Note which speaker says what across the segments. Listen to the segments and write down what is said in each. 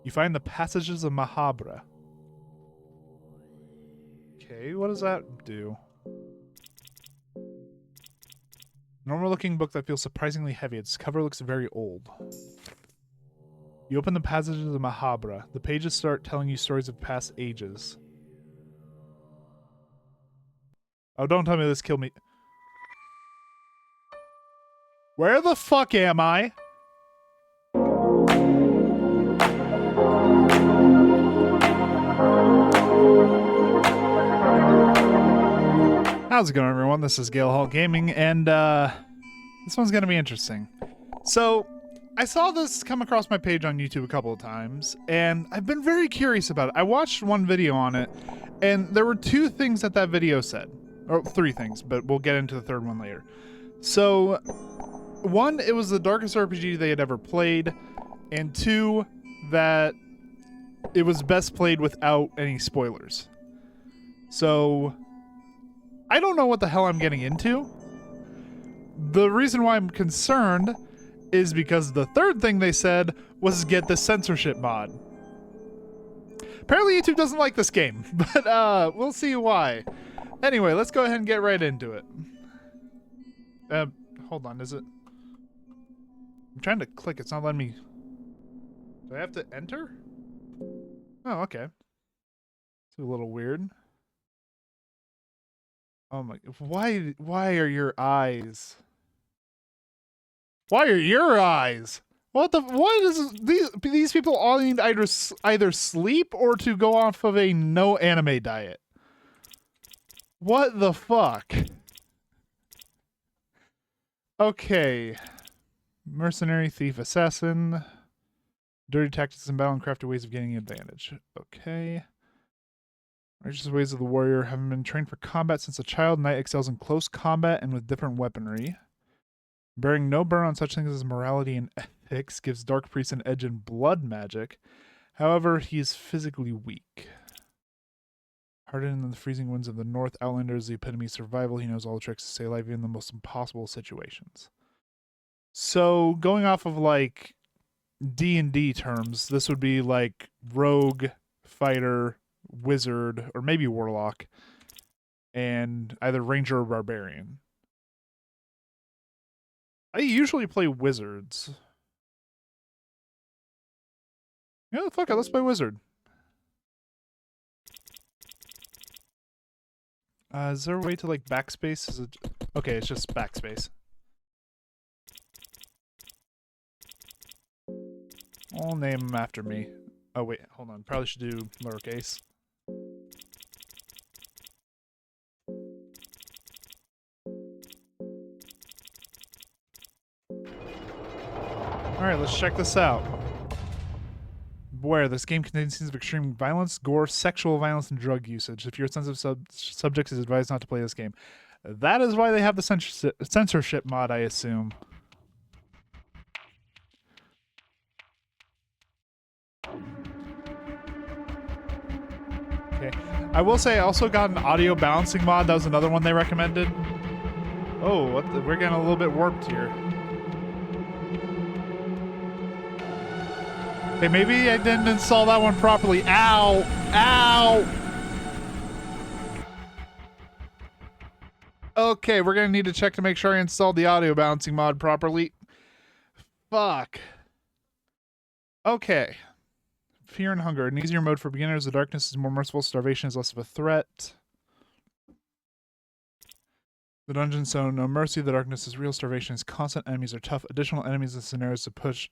Speaker 1: You find the Passages of Mahabra. Okay, what does that do? Normal looking book that feels surprisingly heavy. Its cover looks very old. You open the Passages of Mahabra. The pages start telling you stories of past ages. Oh, don't tell me this killed me. Where the fuck am I? How's it going, everyone? This is Gale Hall Gaming, and this one's gonna be interesting. So, I saw this come across my page on YouTube a couple of times, and I've been very curious about it. I watched one video on it, and there were two things that video said. Or three things, but we'll get into the third one later. So, one, it was the darkest RPG they had ever played, and two, that it was best played without any spoilers. So, I don't know what the hell I'm getting into. The reason why I'm concerned is because the third thing they said was get the censorship mod. Apparently YouTube doesn't like this game, but we'll see why. Anyway, let's go ahead and get right into it. Hold on, is it? I'm trying to click, it's not letting me. Do I have to enter? Oh, okay. It's a little weird. Oh my, why are your eyes? Why are your eyes? What is these people all need either sleep or to go off of a no anime diet? What the fuck? Okay. Mercenary, thief, assassin. Dirty tactics in battle and crafty ways of gaining advantage. Okay. Righteous ways of the warrior. Having been trained for combat since a child, Knight excels in close combat and with different weaponry. Bearing no burden on such things as morality and ethics gives Dark Priest an edge in blood magic. However, he is physically weak. Hardened in the freezing winds of the north, Outlander is the epitome of survival. He knows all the tricks to stay alive even in the most impossible situations. So, going off of like D&D terms, this would be like rogue, fighter, wizard, or maybe warlock, and either ranger or barbarian. I usually play wizards. Yeah, fuck it, let's play wizard. Is there a way to like backspace? Is it okay? It's just backspace. I'll name him after me. Oh wait, hold on. Probably should do lowercase. Alright, let's check this out. Beware, this game contains scenes of extreme violence, gore, sexual violence, and drug usage. If you're a sensitive subject, is advised not to play this game. That is why they have the censorship mod, I assume. Okay. I will say I also got an audio balancing mod. That was another one they recommended. Oh, we're getting a little bit warped here. Okay, maybe I didn't install that one properly. Ow! Ow! Okay, we're gonna need to check to make sure I installed the audio balancing mod properly. Fuck. Okay. Fear and hunger. An easier mode for beginners. The darkness is more merciful. Starvation is less of a threat. The dungeon show no mercy. The darkness is real. Starvation is constant. Enemies are tough. Additional enemies and scenarios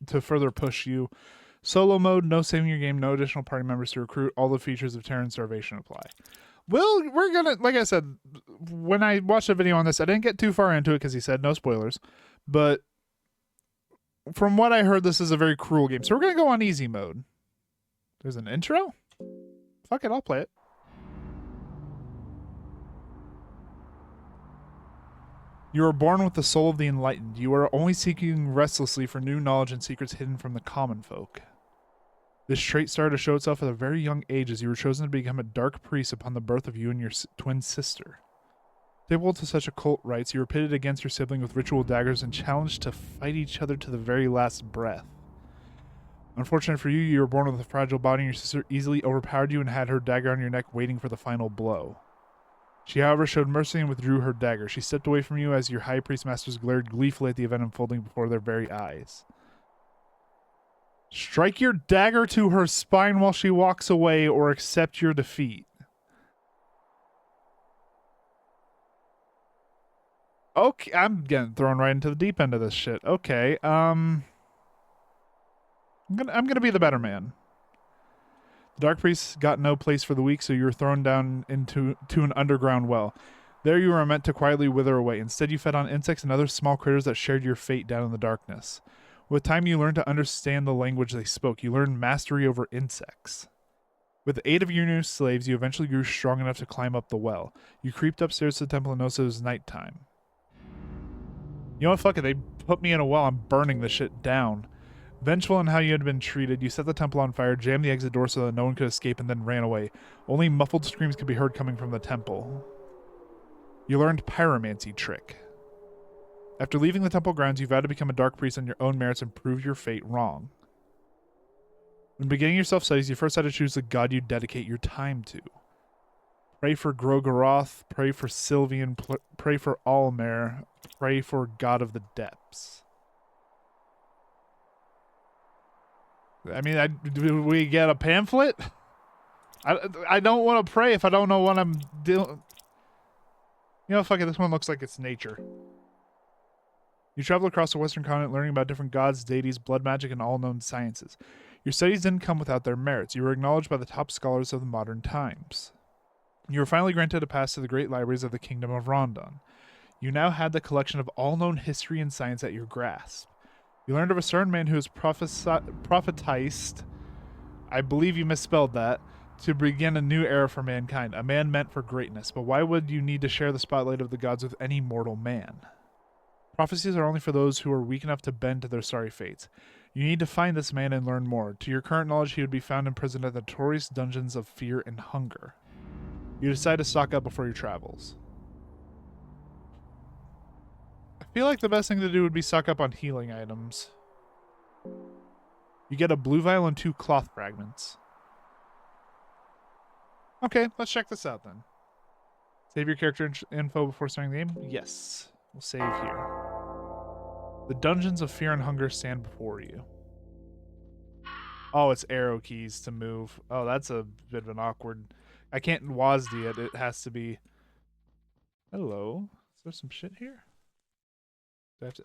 Speaker 1: to further push you. Solo mode. No saving your game. No additional party members to recruit. All the features of Terror and Starvation apply. Well, we're gonna, like I said, when I watched a video on this, I didn't get too far into it because he said no spoilers. But from what I heard, this is a very cruel game. So we're gonna go on easy mode. There's an intro? Fuck it, I'll play it. You are born with the soul of the enlightened. You are only seeking restlessly for new knowledge and secrets hidden from the common folk. This trait started to show itself at a very young age as you were chosen to become a dark priest upon the birth of you and your twin sister. Faithful to such occult rites, you were pitted against your sibling with ritual daggers and challenged to fight each other to the very last breath. Unfortunate for you, you were born with a fragile body and your sister easily overpowered you and had her dagger on your neck waiting for the final blow. She, however, showed mercy and withdrew her dagger. She stepped away from you as your high priest masters glared gleefully at the event unfolding before their very eyes. Strike your dagger to her spine while she walks away or accept your defeat. Okay, I'm getting thrown right into the deep end of this shit. Okay, I'm gonna be the better man. The Dark Priest got no place for the weak, so you were thrown down into an underground well. There you were meant to quietly wither away. Instead, you fed on insects and other small critters that shared your fate down in the darkness. With time, you learned to understand the language they spoke. You learned mastery over insects. With the aid of your new slaves, you eventually grew strong enough to climb up the well. You creeped upstairs to the temple and noticed it was nighttime. You know what, fuck it, they put me in a well, I'm burning this shit down. Vengeful in how you had been treated, you set the temple on fire, jammed the exit door so that no one could escape, and then ran away. Only muffled screams could be heard coming from the temple. You learned pyromancy trick. After leaving the temple grounds, you vowed to become a dark priest on your own merits and prove your fate wrong. When beginning your self-studies, you first had to choose the god you dedicate your time to. Pray for Grogaroth, pray for Sylvian, pray for Almer, pray for God of the Depths. I mean, do we get a pamphlet? I don't want to pray if I don't know what I'm doing. You know, fuck it, this one looks like it's nature. You travel across the Western continent learning about different gods, deities, blood magic, and all known sciences. Your studies didn't come without their merits. You were acknowledged by the top scholars of the modern times. You were finally granted a pass to the great libraries of the Kingdom of Rondon. You now had the collection of all known history and science at your grasp. You learned of a certain man who was prophetized, I believe you misspelled that, to begin a new era for mankind, a man meant for greatness. But why would you need to share the spotlight of the gods with any mortal man? Prophecies are only for those who are weak enough to bend to their sorry fates. You need to find this man and learn more. To your current knowledge, he would be found imprisoned at the notorious dungeons of fear and hunger. You decide to stock up before your travels. I feel like the best thing to do would be stock up on healing items. You get a blue vial and 2 cloth fragments. Okay, let's check this out then. Save your character info before starting the game? Yes. We'll save here. The dungeons of fear and hunger stand before you. Oh, it's arrow keys to move. Oh, that's a bit of an awkward... I can't WASD it. It has to be... Hello? Is there some shit here? Do I have to...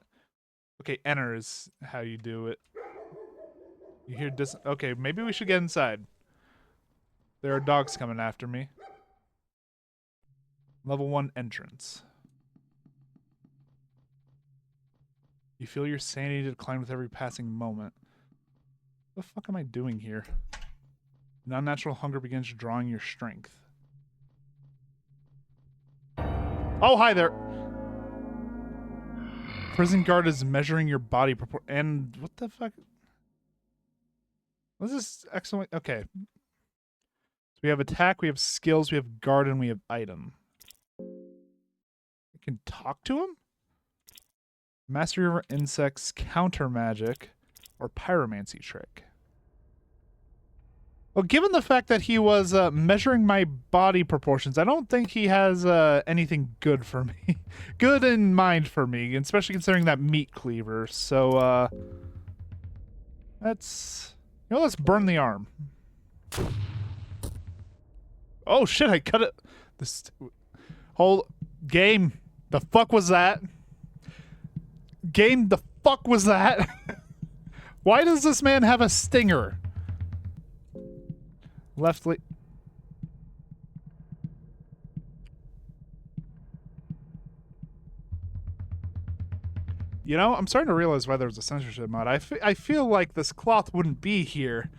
Speaker 1: Okay, enter is how you do it. You hear okay, maybe we should get inside. There are dogs coming after me. Level 1 entrance. You feel your sanity decline with every passing moment. What the fuck am I doing here? An unnatural hunger begins drawing your strength. Oh, hi there! Prison guard is measuring your body and what the fuck? What's this excellent? Okay. So we have attack, we have skills, we have guard, and we have item. I can talk to him? Mastery over insects, counter magic, or pyromancy trick. Well, given the fact that he was measuring my body proportions, I don't think he has anything good for me. Good in mind for me, especially considering that meat cleaver. So, let's burn the arm. Oh shit, I cut it. Game. The fuck was that? Game, the fuck was that? Why does this man have a stinger? Leftly. You know, I'm starting to realize why there was a censorship mod. I feel like this cloth wouldn't be here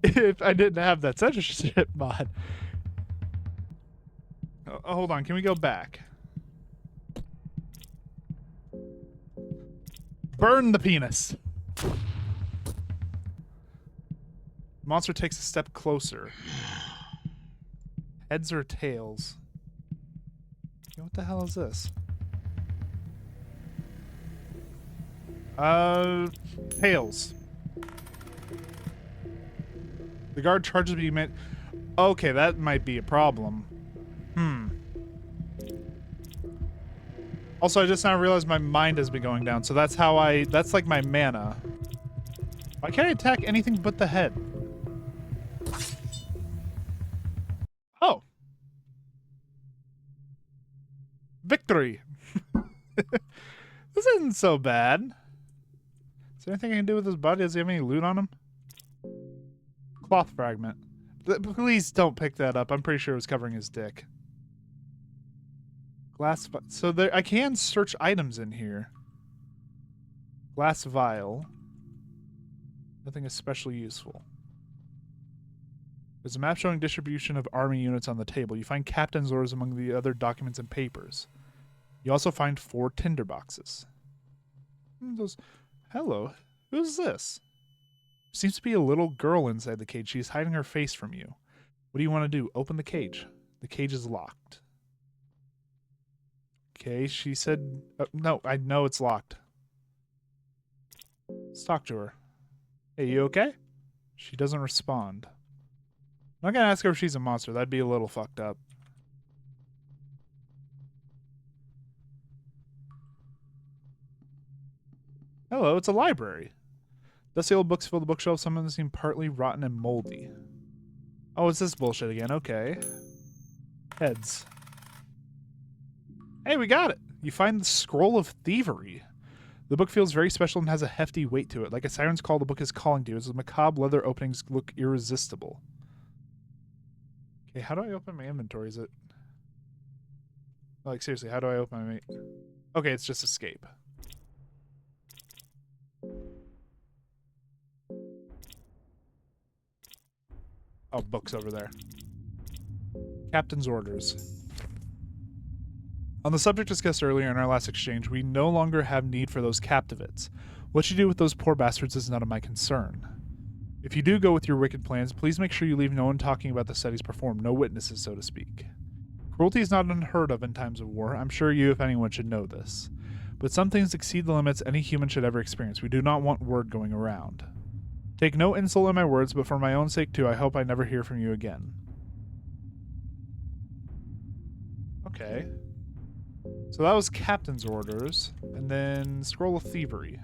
Speaker 1: if I didn't have that censorship mod. Oh, hold on, can we go back? Burn the penis. Monster takes a step closer. Heads or tails? What the hell is this? Tails. The guard charges me. Okay, that might be a problem. Also, I just now realized my mind has been going down, so that's how that's like my mana. Why can't I attack anything but the head? Oh. Victory. This isn't so bad. Is there anything I can do with his body? Does he have any loot on him? Cloth fragment. Please don't pick that up. I'm pretty sure it was covering his dick. Glass. So there, I can search items in here. Glass vial. Nothing especially useful. There's a map showing distribution of army units on the table. You find captain's orders among the other documents and papers. You also find 4 tinder boxes. Hello. Who's this? Seems to be a little girl inside the cage. She's hiding her face from you. What do you want to do? Open the cage. The cage is locked. Okay, she said... no, I know it's locked. Let's talk to her. Hey, you okay? She doesn't respond. I'm not gonna ask her if she's a monster. That'd be a little fucked up. Hello, it's a library. Dusty old books fill the bookshelf. Some of them seem partly rotten and moldy. Oh, it's this bullshit again. Okay. Heads. Hey, we got it. You find the Scroll of Thievery. The book feels very special and has a hefty weight to it. Like a siren's call, the book is calling to you. Its macabre leather openings look irresistible. Okay, how do I open my inventory? Is it... like, seriously, how do I open my... okay, it's just escape. Oh, books over there. Captain's orders. On the subject discussed earlier in our last exchange, we no longer have need for those captivates. What you do with those poor bastards is none of my concern. If you do go with your wicked plans, please make sure you leave no one talking about the studies performed, no witnesses, so to speak. Cruelty is not unheard of in times of war. I'm sure you, if anyone, should know this. But some things exceed the limits any human should ever experience. We do not want word going around. Take no insult in my words, but for my own sake too, I hope I never hear from you again. Okay. So that was Captain's orders, and then Scroll of Thievery.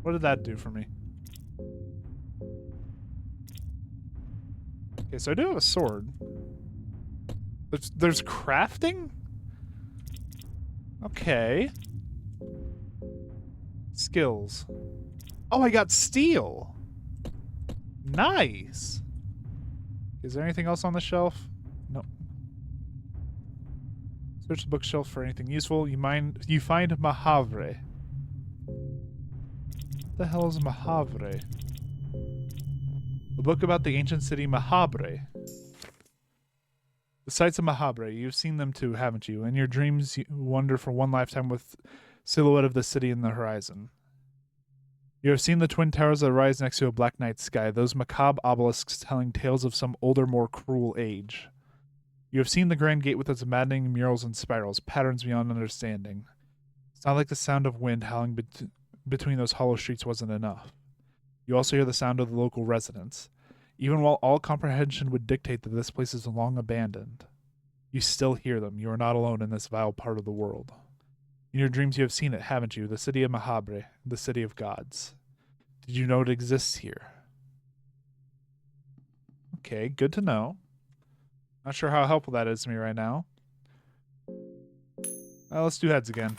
Speaker 1: What did that do for me? Okay, so I do have a sword. There's crafting? Okay. Skills. Oh, I got steel. Nice. Is there anything else on the shelf? No. Search the bookshelf for anything useful. You find Mahavre. What the hell is Mahavre? A book about the ancient city Mahabre. The sights of Mahabre, you've seen them too, haven't you? In your dreams, you wander for one lifetime with silhouette of the city in the horizon. You have seen the twin towers that rise next to a black night sky, those macabre obelisks telling tales of some older, more cruel age. You have seen the Grand Gate with its maddening murals and spirals, patterns beyond understanding. It's not like the sound of wind howling between those hollow streets wasn't enough. You also hear the sound of the local residents. Even while all comprehension would dictate that this place is long abandoned, you still hear them. You are not alone in this vile part of the world. In your dreams you have seen it, haven't you? The city of Mahabre, the city of gods. Did you know it exists here? Okay, good to know. Not sure how helpful that is to me right now. Let's do heads again.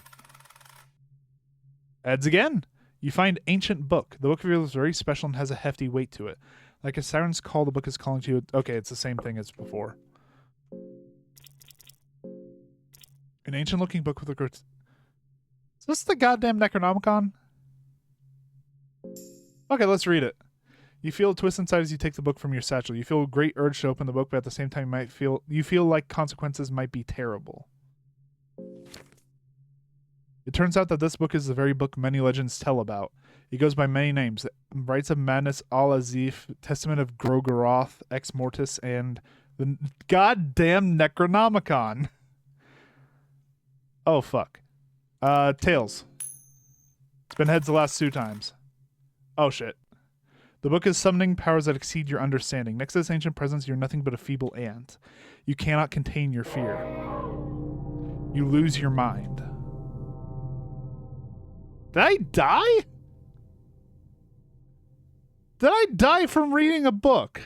Speaker 1: Heads again! You find Ancient Book. The book feels very special and has a hefty weight to it. Like a siren's call, the book is calling to you. Okay, it's the same thing as before. An ancient-looking book with a... is this the goddamn Necronomicon? Okay, let's read it. You feel a twist inside as you take the book from your satchel. You feel a great urge to open the book, but at the same time you feel like consequences might be terrible. It turns out that this book is the very book many legends tell about. It goes by many names. Rites of Madness, Al-Azif, Testament of Grogaroth, Ex Mortis, and the goddamn Necronomicon. Oh, fuck. Tails. It's been heads the last 2 times. Oh, shit. The book is summoning powers that exceed your understanding. Next to this ancient presence, you're nothing but a feeble ant. You cannot contain your fear. You lose your mind. Did I die? Did I die from reading a book?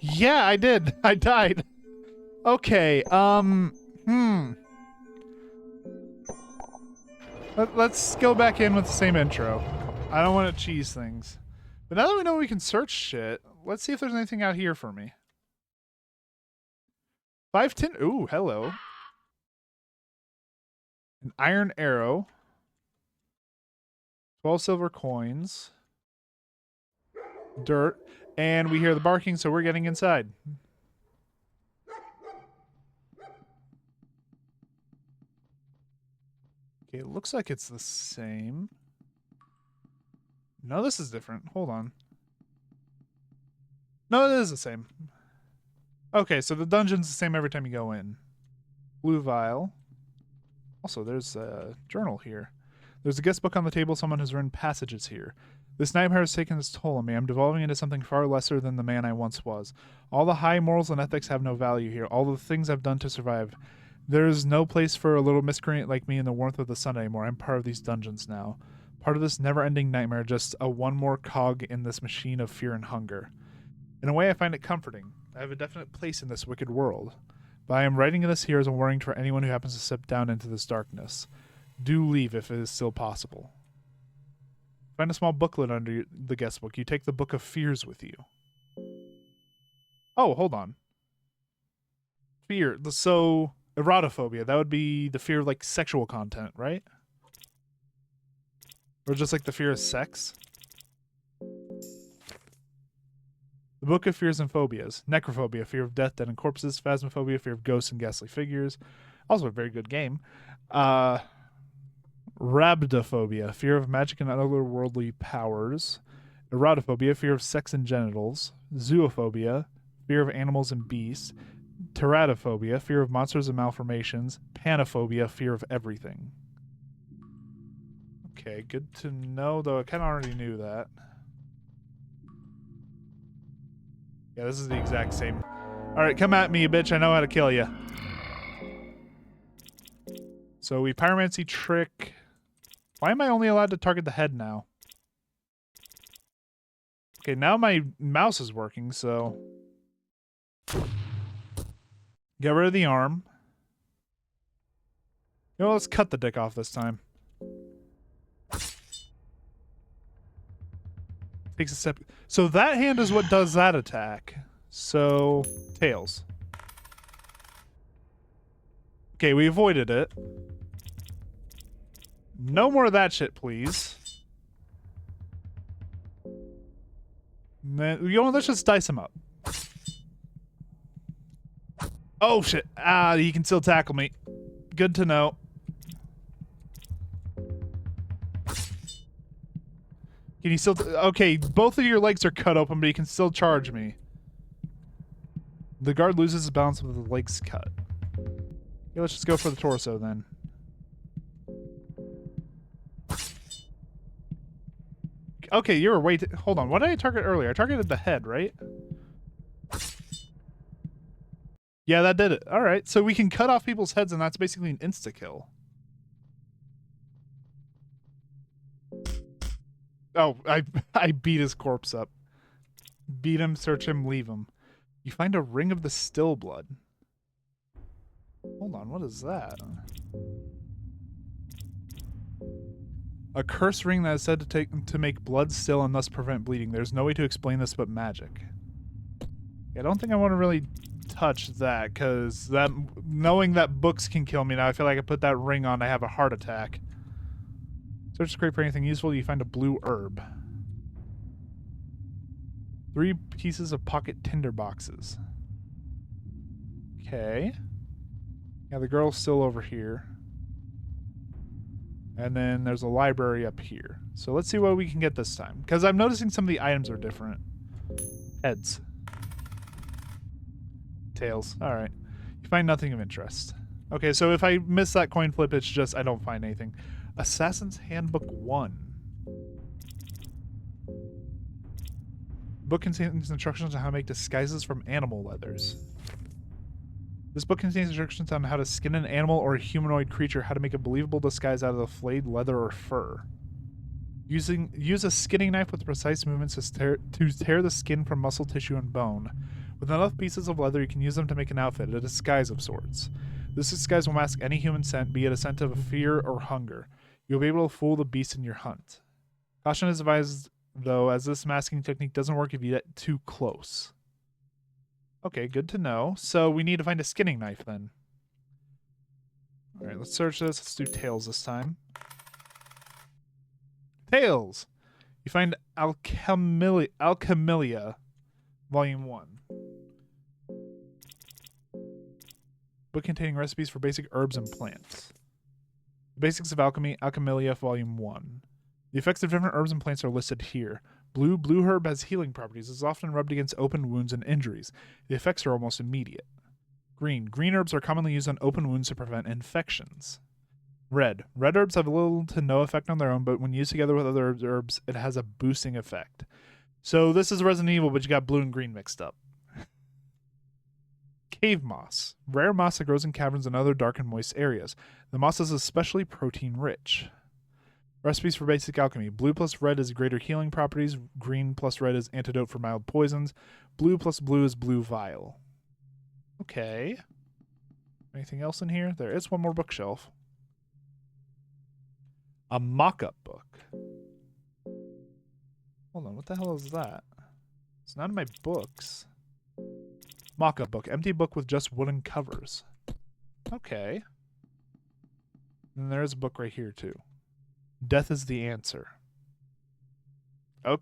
Speaker 1: Yeah, I did. I died. Okay, Let's go back in with the same intro. I don't want to cheese things. But now that we know we can search shit, let's see if there's anything out here for me. 5 tin. Ooh, hello. An iron arrow. 12 silver coins. Dirt. And we hear the barking, so we're getting inside. Okay, it looks like it's the same. No, this is different. Hold on. No, it is the same. Okay, so the dungeon's the same every time you go in. Blue vial. Also, there's a journal here. There's a guest book on the table. Someone has written passages here. This nightmare has taken its toll on me. I'm devolving into something far lesser than the man I once was. All the high morals and ethics have no value here. All the things I've done to survive. There is no place for a little miscreant like me in the warmth of the sun anymore. I'm part of these dungeons now. Part of this never-ending nightmare, just a one more cog in this machine of fear and hunger. In a way, I find it comforting. I have a definite place in this wicked world. But I am writing this here as a warning for anyone who happens to step down into this darkness. Do leave if it is still possible. Find a small booklet under the guest book. You take the Book of Fears with you. Oh, hold on. Fear. So, erotophobia. That would be the fear of, like, sexual content, right? Or just, like, the fear of sex? The Book of Fears and Phobias. Necrophobia, fear of death, dead and corpses. Phasmophobia, fear of ghosts and ghastly figures. Also a very good game. Rhabdophobia, fear of magic and otherworldly powers. Erotophobia, fear of sex and genitals. Zoophobia, fear of animals and beasts. Teratophobia, fear of monsters and malformations. Panophobia, fear of everything. Okay, good to know, though I kind of already knew that. Yeah, this is the exact same. Alright, come at me, bitch. I know how to kill you. So we pyromancy trick. Why am I only allowed to target the head now? Okay, now my mouse is working, so... Get rid of the arm. You know, let's cut the dick off this time. Takes a step. So that hand is what does that attack. So, tails. Okay, we avoided it. No more of that shit, please. Man, you know, let's just dice him up. Oh, shit. Ah, he can still tackle me. Good to know. Can you still... okay, both of your legs are cut open, but he can still charge me. The guard loses his balance with the legs cut. Okay, let's just go for the torso, then. Okay, you were way... hold on, what did I target earlier? I targeted the head, right? Yeah, that did it. Alright, so we can cut off people's heads, and that's basically an insta-kill. Oh, I beat his corpse up. Beat him, search him, leave him. You find a ring of the still blood. Hold on, what is that? A curse ring that is said to make blood still and thus prevent bleeding. There's no way to explain this but magic. I don't think I want to really touch that, because that knowing that books can kill me now, I feel like I put that ring on, I have a heart attack. Search the crate for anything useful. You find a blue herb. 3 pieces of pocket tinder boxes. Okay. Yeah, the girl's still over here. And then there's a library up here. So let's see what we can get this time. Because I'm noticing some of the items are different. Heads. Tails. Alright. You find nothing of interest. Okay, so if I miss that coin flip, it's just I don't find anything. Assassin's Handbook 1. Book contains instructions on how to make disguises from animal leathers. This book contains instructions on how to skin an animal or a humanoid creature, how to make a believable disguise out of the flayed leather or fur. Use a skinning knife with precise movements to tear the skin from muscle tissue and bone. With enough pieces of leather, you can use them to make an outfit, a disguise of sorts. This disguise will mask any human scent, be it a scent of fear or hunger. You'll be able to fool the beast in your hunt. Caution is advised, though, as this masking technique doesn't work if you get too close. Okay, good to know. So we need to find a skinning knife then. Alright, let's search this. Let's do tails this time. Tails! You find Alchemilia, Volume 1. Book containing recipes for basic herbs and plants. The Basics of Alchemy, Alchemilia, Volume 1. The effects of different herbs and plants are listed here. Blue herb has healing properties. It is often rubbed against open wounds and injuries. The effects are almost immediate. Green herbs are commonly used on open wounds to prevent infections. Red herbs have little to no effect on their own, but when used together with other herbs, it has a boosting effect. So this is Resident Evil, but you got blue and green mixed up. Cave moss. Rare moss that grows in caverns and other dark and moist areas. The moss is especially protein rich. Recipes for basic alchemy. Blue plus red is greater healing properties. Green plus red is antidote for mild poisons. Blue plus blue is blue vial. Okay. Anything else in here? There is one more bookshelf. A mock-up book. Hold on, what the hell is that? It's not in my books. Mock-up book. Empty book with just wooden covers. Okay. And there's a book right here, too. Death is the answer. Oh,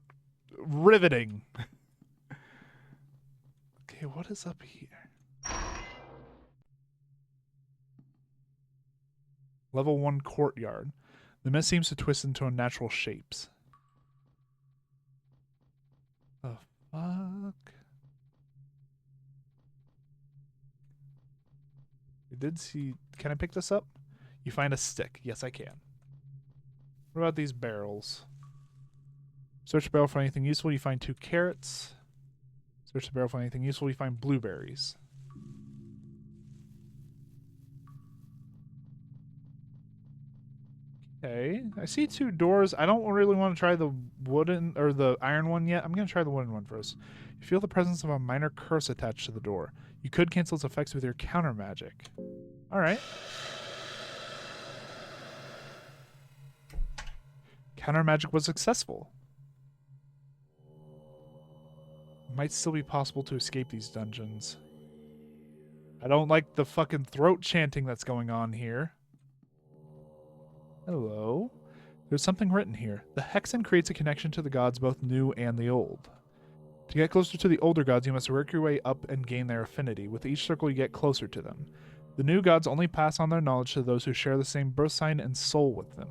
Speaker 1: riveting. Okay, what is up here? Level 1 courtyard. The mist seems to twist into unnatural shapes. The fuck? I did see... Can I pick this up? You find a stick. Yes, I can. What about these barrels? Search the barrel for anything useful. You find 2 carrots. Search the barrel for anything useful. You find blueberries. Okay, I see 2 doors. I don't really want to try the wooden or the iron one yet. I'm going to try the wooden one first. You feel the presence of a minor curse attached to the door. You could cancel its effects with your counter magic. All right. Counter magic was successful. It might still be possible to escape these dungeons. I don't like the fucking throat chanting that's going on here. Hello. There's something written here. The Hexen creates a connection to the gods, both new and the old. To get closer to the older gods, you must work your way up and gain their affinity. With each circle, you get closer to them. The new gods only pass on their knowledge to those who share the same birth sign and soul with them.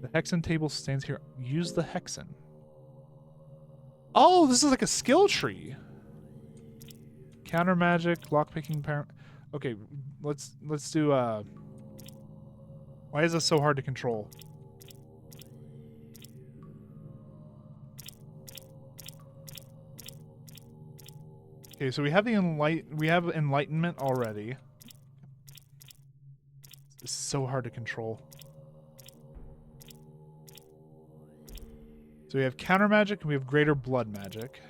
Speaker 1: The Hexen table stands here. Use the Hexen. Oh, this is like a skill tree. Counter magic, lockpicking, power. Okay, let's do why is this so hard to control? Okay, so we have the enlightenment already. This is so hard to control. So we have counter magic and we have greater blood magic.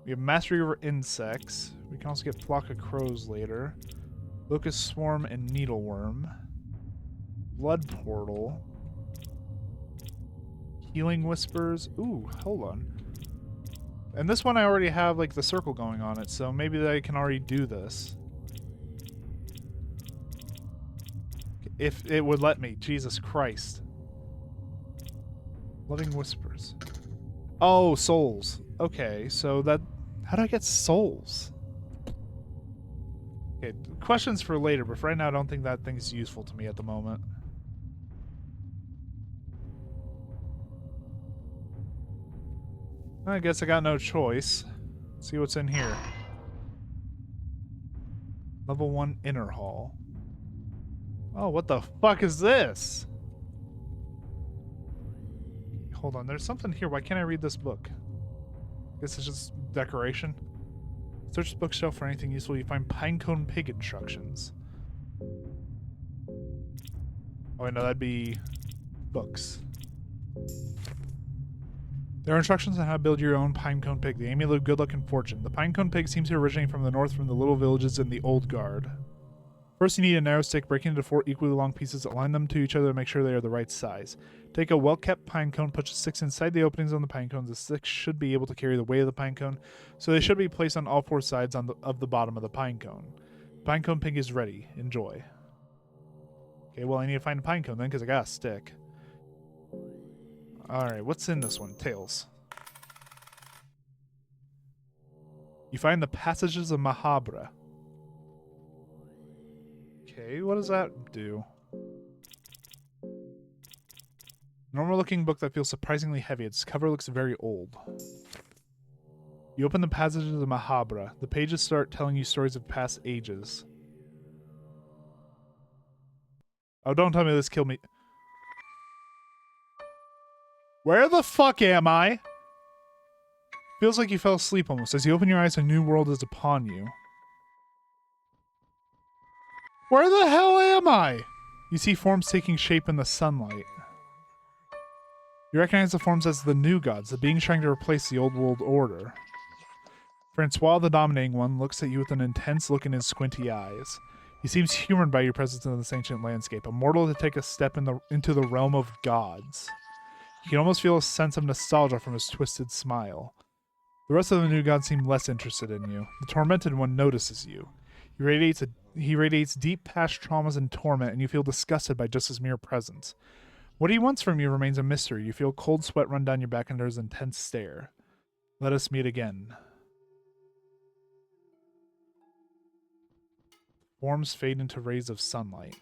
Speaker 1: We have mastery over insects. We can also get flock of crows later. Locust swarm and needleworm. Blood portal. Healing whispers. Ooh, hold on. And this one I already have like the circle going on it, so maybe I can already do this. If it would let me. Jesus Christ. Loving whispers. Oh, souls. Okay, so that... How do I get souls? Okay, questions for later, but for right now I don't think that thing's useful to me at the moment. I guess I got no choice. Let's see what's in here. Level 1 inner hall. Oh, what the fuck is this? Hold on, there's something here. Why can't I read this book? This is just decoration. Search the bookshelf for anything useful. You find Pinecone Pig instructions. Oh, I know that'd be books. There are instructions on how to build your own Pinecone Pig. The amulet of good luck and fortune. The Pinecone Pig seems to originate from the north from the little villages in the Old Guard. First, you need a narrow stick, break it into 4 equally long pieces, align them to each other to make sure they are the right size. Take a well-kept pine cone, put the sticks inside the openings on the pine cones. The sticks should be able to carry the weight of the pine cone, so they should be placed on all 4 sides of the bottom of the pine cone. Pinecone Pig is ready. Enjoy. Okay, well, I need to find a pine cone then, because I got a stick. Alright, what's in this one? Tails. You find the Passages of Mahabra. Okay, what does that do? Normal looking book that feels surprisingly heavy. Its cover looks very old. You open the Passages of Mahabra. The pages start telling you stories of past ages. Oh, don't tell me this killed me. Where the fuck am I? Feels like you fell asleep almost. As you open your eyes, a new world is upon you. Where the hell am I? You see forms taking shape in the sunlight. You recognize the forms as the new gods, the beings trying to replace the old world order. Francois, the dominating one, looks at you with an intense look in his squinty eyes. He seems humored by your presence in this ancient landscape, a mortal to take a step into the realm of gods. You can almost feel a sense of nostalgia from his twisted smile. The rest of the new gods seem less interested in you. The tormented one notices you. He radiates deep past traumas and torment, and you feel disgusted by just his mere presence. What he wants from you remains a mystery. You feel cold sweat run down your back under his intense stare. Let us meet again. Forms fade into rays of sunlight.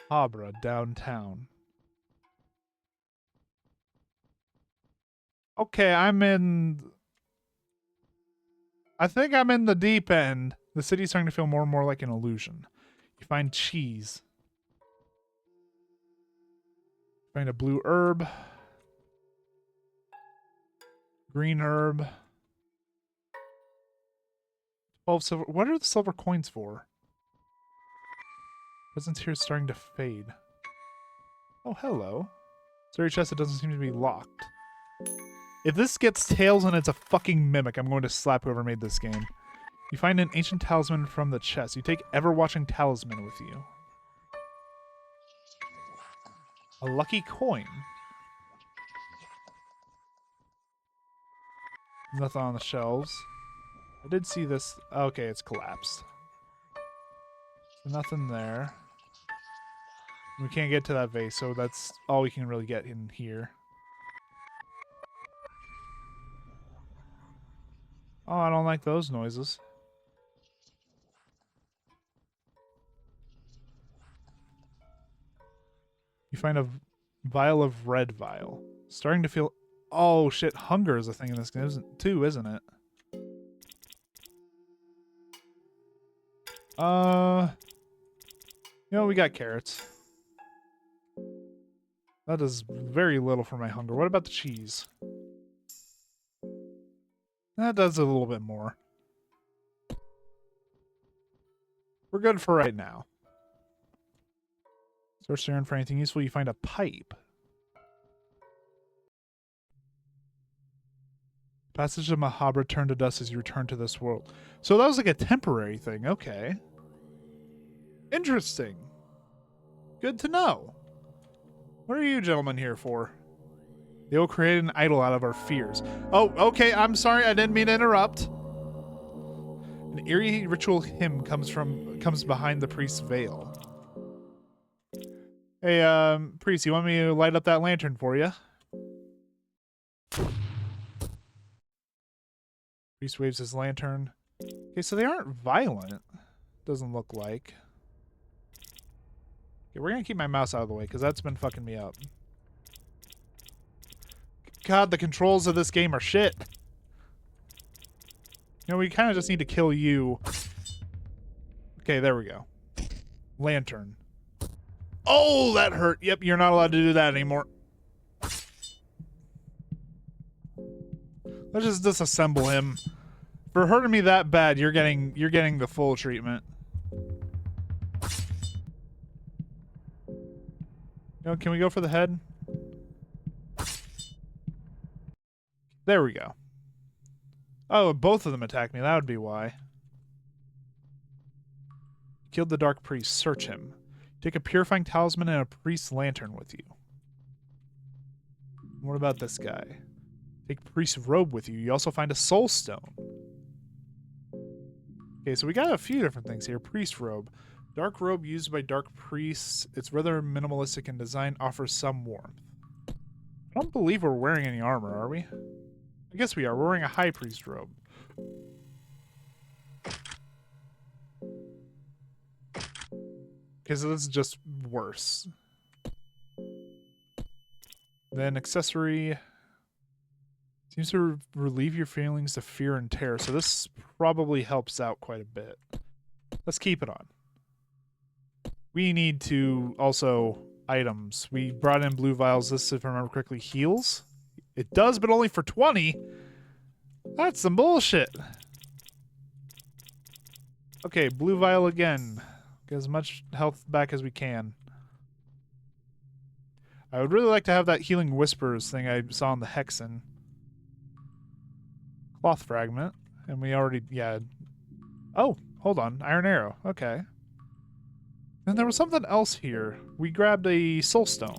Speaker 1: Mahabra, downtown. Okay, I think I'm in the deep end. The city's starting to feel more and more like an illusion. You find cheese. Find a blue herb. Green herb. 12 silver. What are the silver coins for? Presence here is starting to fade. Oh, hello. Sorry, chest, it doesn't seem to be locked. If this gets tails and it's a fucking mimic, I'm going to slap whoever made this game. You find an ancient talisman from the chest. You take Ever-Watching Talisman with you. A lucky coin. Nothing on the shelves. I did see this. Okay, it's collapsed. So nothing there. We can't get to that vase, so that's all we can really get in here. Oh, I don't like those noises. You find a vial of red vial. Starting to feel... Oh, shit. Hunger is a thing in this game too, isn't it? You know, we got carrots. That does very little for my hunger. What about the cheese? That does a little bit more. We're good for right now. Search around for anything useful. You find a pipe. Passage of Mahabra turned to dust as you return to this world. So that was like a temporary thing. Okay. Interesting. Good to know. What are you gentlemen here for? They will create an idol out of our fears. Oh, okay, I'm sorry, I didn't mean to interrupt. An eerie ritual hymn comes behind the priest's veil. Hey, priest, you want me to light up that lantern for you? Priest waves his lantern. Okay, so they aren't violent. Doesn't look like. Okay, we're gonna keep my mouse out of the way, because that's been fucking me up. God, the controls of this game are shit. You know, we kind of just need to kill you. Okay, there we go. Lantern. Oh, that hurt. Yep, you're not allowed to do that anymore. Let's just disassemble him. For hurting me that bad, you're getting the full treatment. No, can we go for the head? There we go. Oh, both of them attacked me. That would be why. Killed the Dark Priest. Search him. Take a purifying talisman and a priest's lantern with you. What about this guy? Take priest's robe with you. You also find a soul stone. Okay, so we got a few different things here. Priest robe. Dark robe used by dark priests. It's rather minimalistic in design, offers some warmth. I don't believe we're wearing any armor, are we? I guess we are. We're wearing a high priest robe. Okay, so this is just worse. Then accessory seems to relieve your feelings of fear and terror. So this probably helps out quite a bit. Let's keep it on. We need to also items. We brought in blue vials. This, if I remember correctly, heals. It does, but only for 20. That's some bullshit. Okay, blue vial again. Get as much health back as we can. I would really like to have that healing whispers thing I saw in the Hexen. Cloth fragment. And we already, yeah. Oh, hold on. Iron arrow. Okay. And there was something else here. We grabbed a soul stone.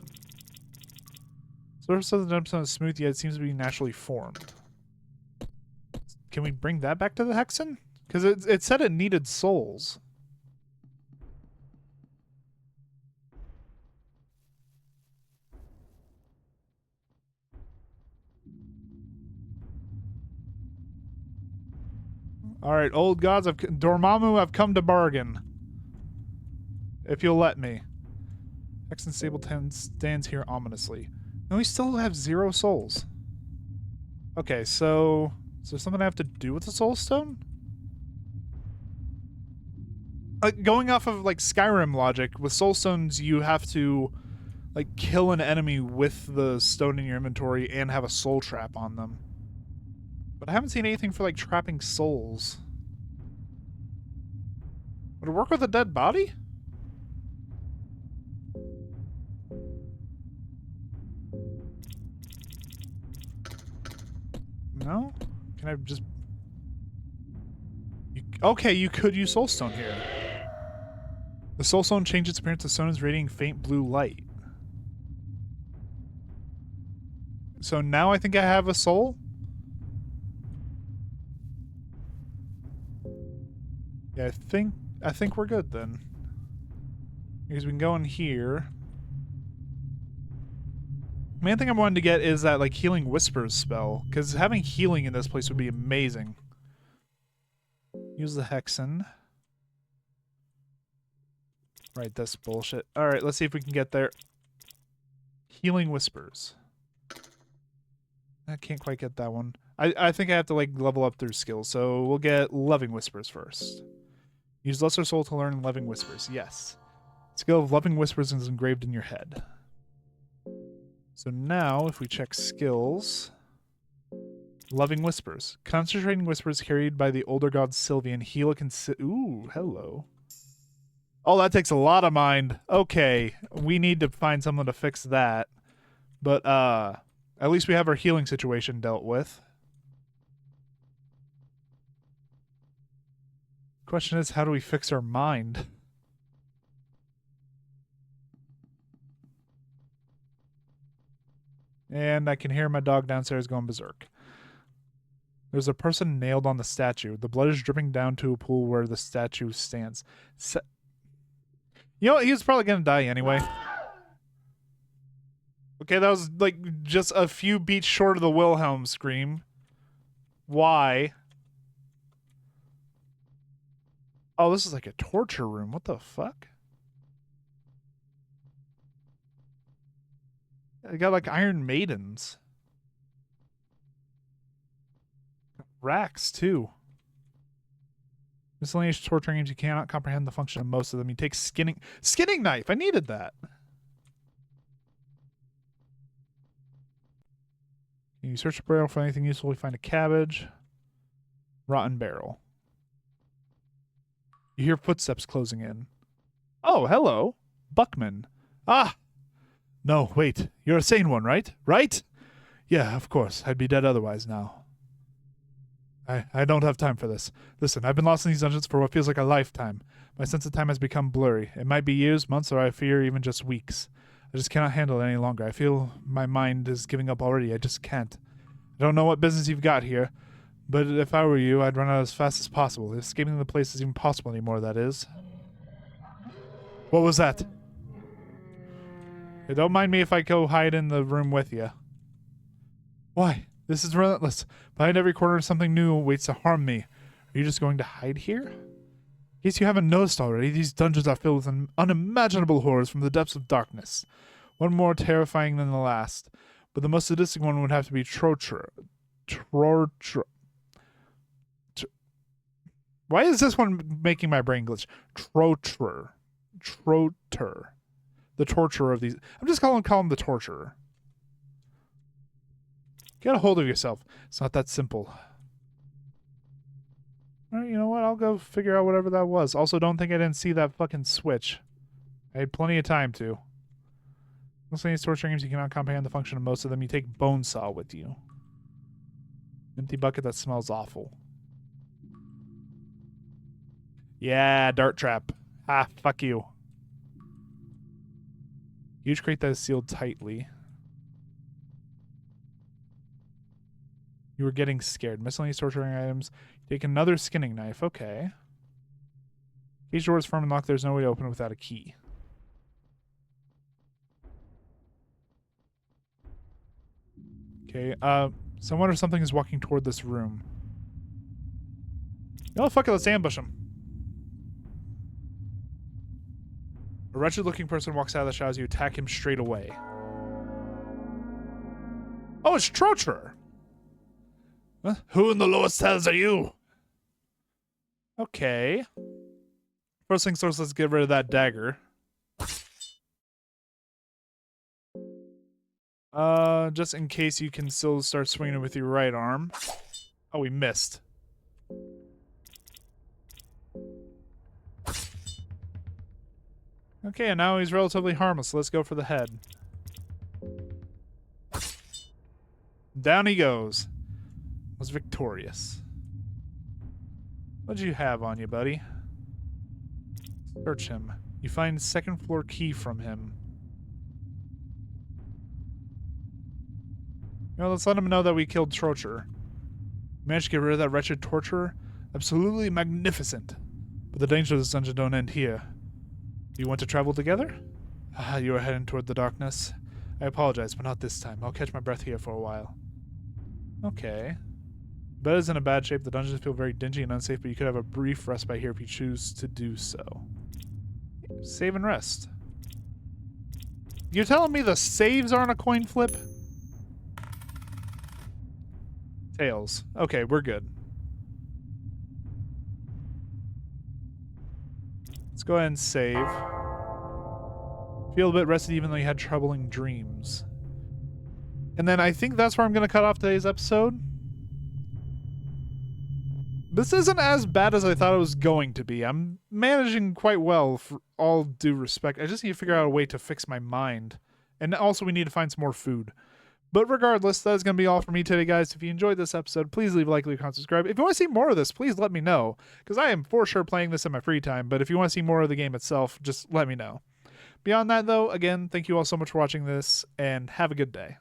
Speaker 1: Surface of the gemstone is smooth, yet it seems to be naturally formed. Can we bring that back to the Hexen? Because it said it needed souls. Alright, old gods of Dormammu, I've come to bargain. If you'll let me. Hexen Stable 10 stands here ominously. No, we still have 0 souls. Okay, so is there something I have to do with the soul stone? Like, going off of like Skyrim logic, with soul stones you have to like kill an enemy with the stone in your inventory and have a soul trap on them. But I haven't seen anything for like trapping souls. Would it work with a dead body? No? Can I just... Okay, you could use Soulstone here. The Soulstone changes its appearance to stone is radiating faint blue light. So now I think I have a soul? Yeah, I think we're good then. Because we can go in here. Main thing I'm wanting to get is that like Healing Whispers spell, because having healing in this place would be amazing. Use the Hexen. Right, this bullshit. Alright, let's see if we can get there. Healing Whispers. I can't quite get that one. I think I have to like level up through skills, so we'll get Loving Whispers first. Use Lesser Soul to learn Loving Whispers. Yes. Skill of Loving Whispers is engraved in your head. So now, if we check skills... Loving Whispers. Concentrating Whispers carried by the older god Sylvian. Heal a Ooh, hello. Oh, that takes a lot of mind. Okay, we need to find someone to fix that. But, at least we have our healing situation dealt with. Question is, how do we fix our mind? And I can hear my dog downstairs going berserk. There's a person nailed on the statue. The blood is dripping down to a pool where the statue stands. You know what? He was probably going to die anyway. Okay, that was like just a few beats short of the Wilhelm scream. Why? Oh, this is like a torture room. What the fuck? They got like Iron Maidens. Racks, too. Miscellaneous torture games, you cannot comprehend the function of most of them. You take skinning knife. I needed that. You search the barrel for anything useful. You find a cabbage. Rotten barrel. You hear footsteps closing in. Oh, hello. Buckman. Ah! No, wait. You're a sane one, right? Right? Yeah, of course. I'd be dead otherwise now. I don't have time for this. Listen, I've been lost in these dungeons for what feels like a lifetime. My sense of time has become blurry. It might be years, months, or I fear even just weeks. I just cannot handle it any longer. I feel my mind is giving up already. I just can't. I don't know what business you've got here, but if I were you, I'd run out as fast as possible. Escaping the place isn't even possible anymore, that is. What was that? Hey, don't mind me if I go hide in the room with you. Why? This is relentless. Behind every corner, something new waits to harm me. Are you just going to hide here? In case you haven't noticed already, these dungeons are filled with unimaginable horrors from the depths of darkness. One more terrifying than the last. But the most sadistic one would have to be Trocher. Why is this one making my brain glitch? Trocher. The torturer of these. I'm just calling him the torturer. Get a hold of yourself. It's not that simple. Alright, you know what? I'll go figure out whatever that was. Also, don't think I didn't see that fucking switch. I had plenty of time to. Most of these torture games, you cannot comprehend the function of most of them. You take bone saw with you. Empty bucket that smells awful. Yeah, dart trap. Ah, fuck you. Huge crate that is sealed tightly. You were getting scared. Miscellaneous torturing items. Take another skinning knife. Okay. Cage door is firm and locked. There's no way to open it without a key. Okay, so I wonder if something is walking toward this room. Oh, fuck it, let's ambush him. A wretched-looking person walks out of the shadows. You attack him straight away. Oh, it's Trocher! Huh? Who in the lowest hells are you? Okay. First things first, let's get rid of that dagger. Just in case you can still start swinging with your right arm. Oh, we missed. Okay, and now he's relatively harmless. Let's go for the head. Down he goes. Was victorious. What'd you have on you, buddy? Search him. You find second floor key from him. You know, let's let him know that we killed Trocher. Managed to get rid of that wretched torturer? Absolutely magnificent. But the dangers of this dungeon don't end here. Do you want to travel together? Ah, you are heading toward the darkness. I apologize, but not this time. I'll catch my breath here for a while. Okay. Bed is in a bad shape. The dungeons feel very dingy and unsafe, but you could have a brief respite here if you choose to do so. Save and rest. You're telling me the saves aren't a coin flip? Tails. Okay, we're good. Let's go ahead and save. Feel a bit rested even though you had troubling dreams. And then I think that's where I'm going to cut off today's episode. This isn't as bad as I thought it was going to be. I'm managing quite well, for all due respect. I just need to figure out a way to fix my mind. And also we need to find some more food. But regardless, that is going to be all for me today, guys. If you enjoyed this episode, please leave a like, leave a comment, subscribe. If you want to see more of this, please let me know. Because I am for sure playing this in my free time. But if you want to see more of the game itself, just let me know. Beyond that, though, again, thank you all so much for watching this, and have a good day.